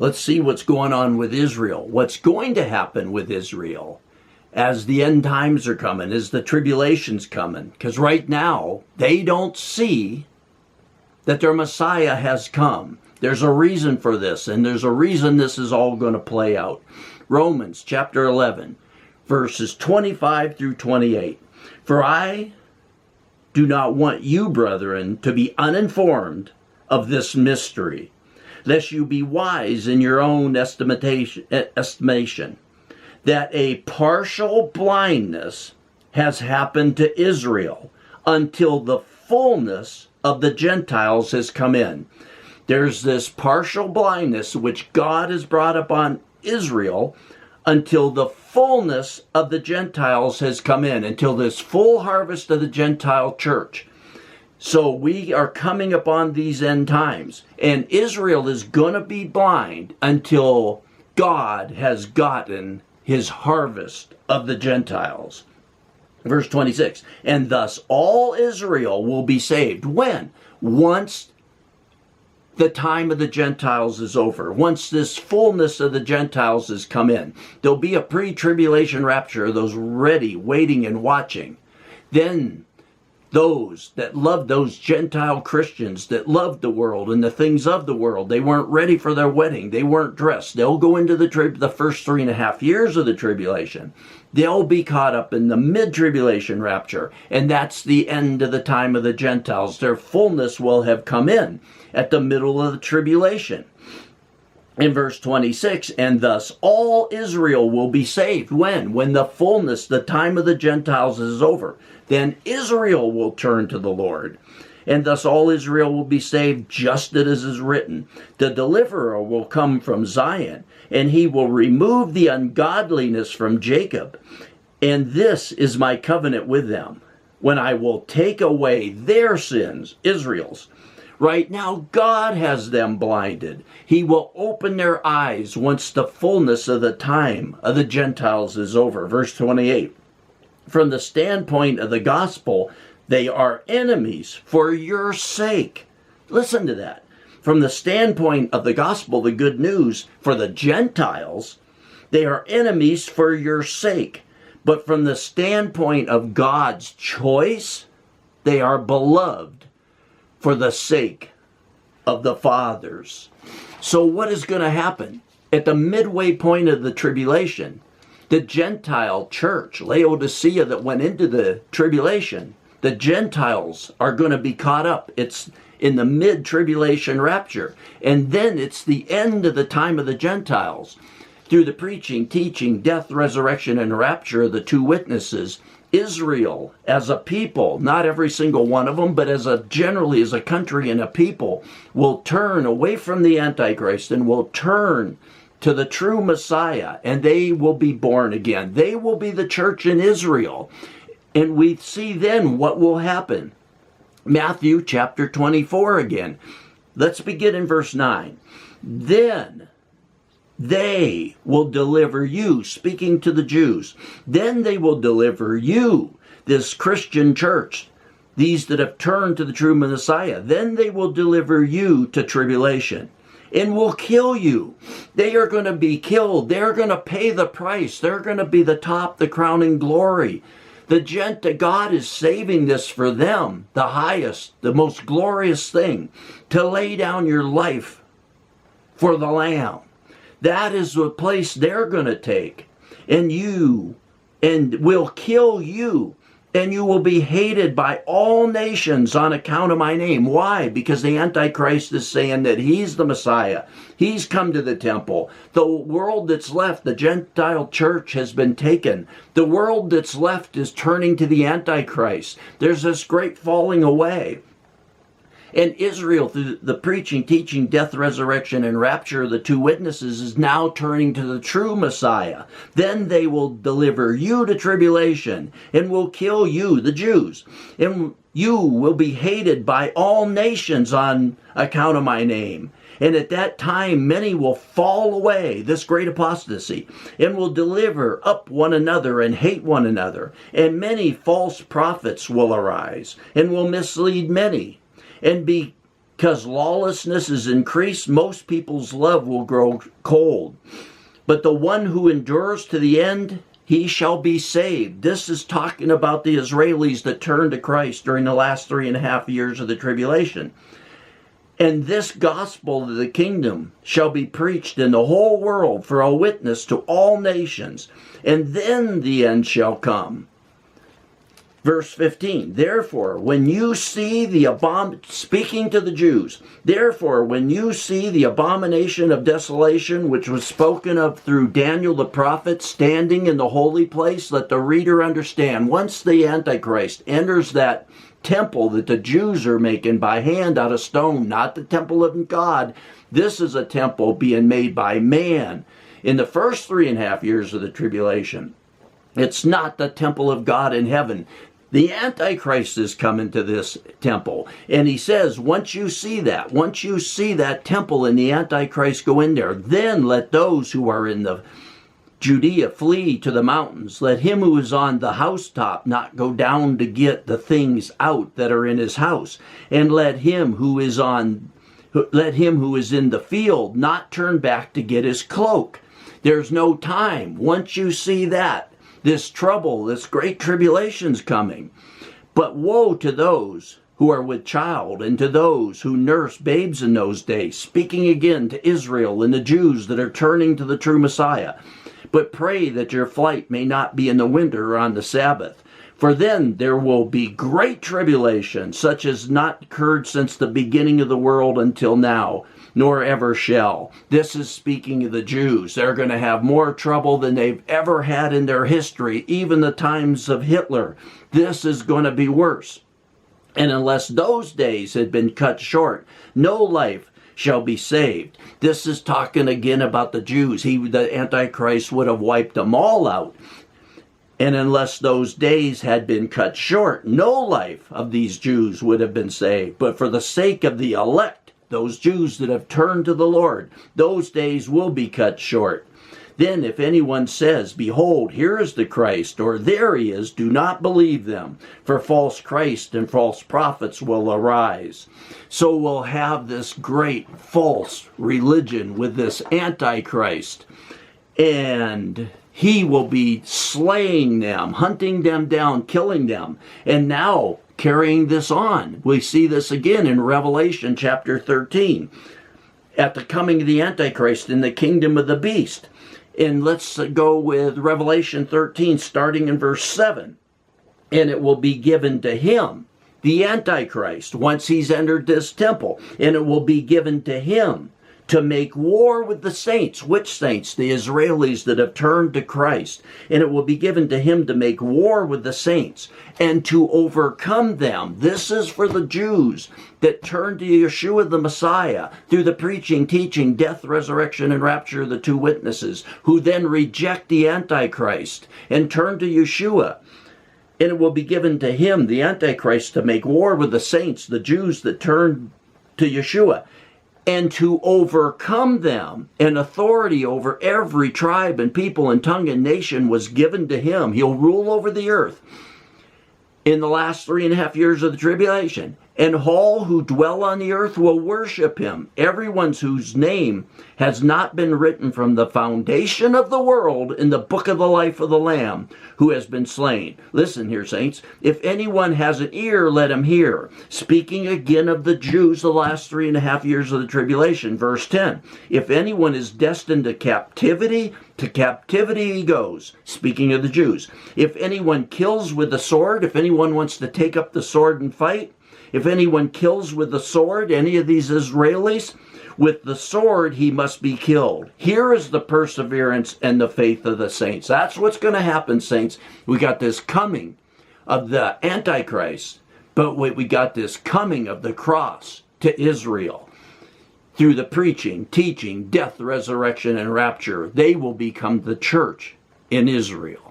Let's see what's going on with Israel. What's going to happen with Israel as the end times are coming, as the tribulation's coming. Because right now, they don't see that their Messiah has come. There's a reason for this, and there's a reason this is all going to play out. Romans chapter 11, verses 25 through 28. For I do not want you, brethren, to be uninformed of this mystery, lest you be wise in your own estimation, that a partial blindness has happened to Israel until the fullness of the Gentiles has come in. There's this partial blindness which God has brought upon Israel until the fullness of the Gentiles has come in, until this full harvest of the Gentile church. So we are coming upon these end times, and Israel is going to be blind until God has gotten his harvest of the Gentiles. Verse 26, and thus all Israel will be saved. When? Once the time of the Gentiles is over. Once this fullness of the Gentiles has come in. There'll be a pre-tribulation rapture, those ready, waiting, and watching. Then those that loved those Gentile Christians that loved the world and the things of the world, they weren't ready for their wedding. They weren't dressed. They'll go into the first 3.5 years of the tribulation. They'll be caught up in the mid-tribulation rapture, and that's the end of the time of the Gentiles. Their fullness will have come in at the middle of the tribulation. In verse 26, and thus all Israel will be saved. When? When the fullness, the time of the Gentiles is over. Then Israel will turn to the Lord. And thus all Israel will be saved, just as is written. The deliverer will come from Zion, and he will remove the ungodliness from Jacob. And this is my covenant with them, when I will take away their sins, Israel's. Right now, God has them blinded. He will open their eyes once the fullness of the time of the Gentiles is over. Verse 28. From the standpoint of the gospel, they are enemies for your sake. Listen to that. From the standpoint of the gospel, the good news, for the Gentiles, they are enemies for your sake. But from the standpoint of God's choice, they are beloved for the sake of the fathers. So what is going to happen? At the midway point of the tribulation, the Gentile church, Laodicea, that went into the tribulation, the Gentiles are going to be caught up. It's in the mid-tribulation rapture. And then it's the end of the time of the Gentiles. Through the preaching, teaching, death, resurrection, and rapture of the two witnesses, Israel as a people, not every single one of them, but generally as a country and a people, will turn away from the Antichrist and will turn to the true Messiah, and they will be born again. They will be the church in Israel. And we see then what will happen. Matthew chapter 24 again. Let's begin in verse 9. Then they will deliver you, speaking to the Jews. Then they will deliver you, this Christian church, these that have turned to the true Messiah. Then they will deliver you to tribulation and will kill you. They are going to be killed. They're going to pay the price. They're going to be the top, the crowning glory. God is saving this for them, the highest, the most glorious thing, to lay down your life for the Lamb. That is the place they're going to take. And will kill you. And you will be hated by all nations on account of my name. Why? Because the Antichrist is saying that he's the Messiah. He's come to the temple. The world that's left, the Gentile church, has been taken. The world that's left is turning to the Antichrist. There's this great falling away. And Israel, through the preaching, teaching, death, resurrection, and rapture of the two witnesses, is now turning to the true Messiah. Then they will deliver you to tribulation and will kill you, the Jews. And you will be hated by all nations on account of my name. And at that time many will fall away, this great apostasy, and will deliver up one another and hate one another. And many false prophets will arise and will mislead many. And Because lawlessness is increased, most people's love will grow cold. But the one who endures to the end, he shall be saved. This is talking about the Israelis that turned to Christ during the last 3.5 years of the tribulation. And this gospel of the kingdom shall be preached in the whole world for a witness to all nations, and then the end shall come. Verse 15, therefore, when you see speaking to the Jews, therefore, when you see the abomination of desolation, which was spoken of through Daniel the prophet, standing in the holy place, let the reader understand. Once the Antichrist enters that temple that the Jews are making by hand out of stone, not the temple of God, this is a temple being made by man. In the first 3.5 years of the tribulation, it's not the temple of God in heaven. The Antichrist is coming to this temple. And he says, once you see that temple and the Antichrist go in there, then let those who are in the Judea flee to the mountains. Let him who is on the housetop not go down to get the things out that are in his house. And let him who is in the field not turn back to get his cloak. There's no time. Once you see that, this trouble, this great tribulation's coming. But woe to those who are with child and to those who nurse babes in those days, speaking again to Israel and the Jews that are turning to the true Messiah. But pray that your flight may not be in the winter or on the Sabbath. For then there will be great tribulation, such as not occurred since the beginning of the world until now, nor ever shall. This is speaking of the Jews. They're going to have more trouble than they've ever had in their history, even the times of Hitler. This is going to be worse. And unless those days had been cut short, no life shall be saved. This is talking again about the Jews. The Antichrist would have wiped them all out. And unless those days had been cut short, no life of these Jews would have been saved. But for the sake of the elect, those Jews that have turned to the Lord, those days will be cut short. Then if anyone says, behold, here is the Christ, or there he is, do not believe them, for false Christ and false prophets will arise. So we'll have this great false religion with this Antichrist, and he will be slaying them, hunting them down, killing them, and now carrying this on. We see this again in Revelation chapter 13, at the coming of the Antichrist in the kingdom of the beast. And let's go with Revelation 13, starting in verse 7. And it will be given to him, the Antichrist, once he's entered this temple. And it will be given to him to make war with the saints. Which saints? The Israelis that have turned to Christ. And it will be given to him to make war with the saints and to overcome them. This is for the Jews that turn to Yeshua the Messiah through the preaching, teaching, death, resurrection, and rapture of the two witnesses, who then reject the Antichrist and turn to Yeshua. And it will be given to him, the Antichrist, to make war with the saints, the Jews that turn to Yeshua, and to overcome them. And authority over every tribe and people and tongue and nation was given to him. He'll rule over the earth in the last 3.5 years of the tribulation. And all who dwell on the earth will worship him. Everyone whose name has not been written from the foundation of the world in the book of the life of the Lamb who has been slain. Listen here, saints. If anyone has an ear, let him hear. Speaking again of the Jews the last 3.5 years of the tribulation. Verse 10. If anyone is destined to captivity he goes. Speaking of the Jews. If anyone kills with the sword, if anyone wants to take up the sword and fight, if anyone kills with the sword, any of these Israelis, with the sword he must be killed. Here is the perseverance and the faith of the saints. That's what's going to happen, saints. We got this coming of the Antichrist, but we got this coming of the cross to Israel. Through the preaching, teaching, death, resurrection, and rapture, they will become the church in Israel.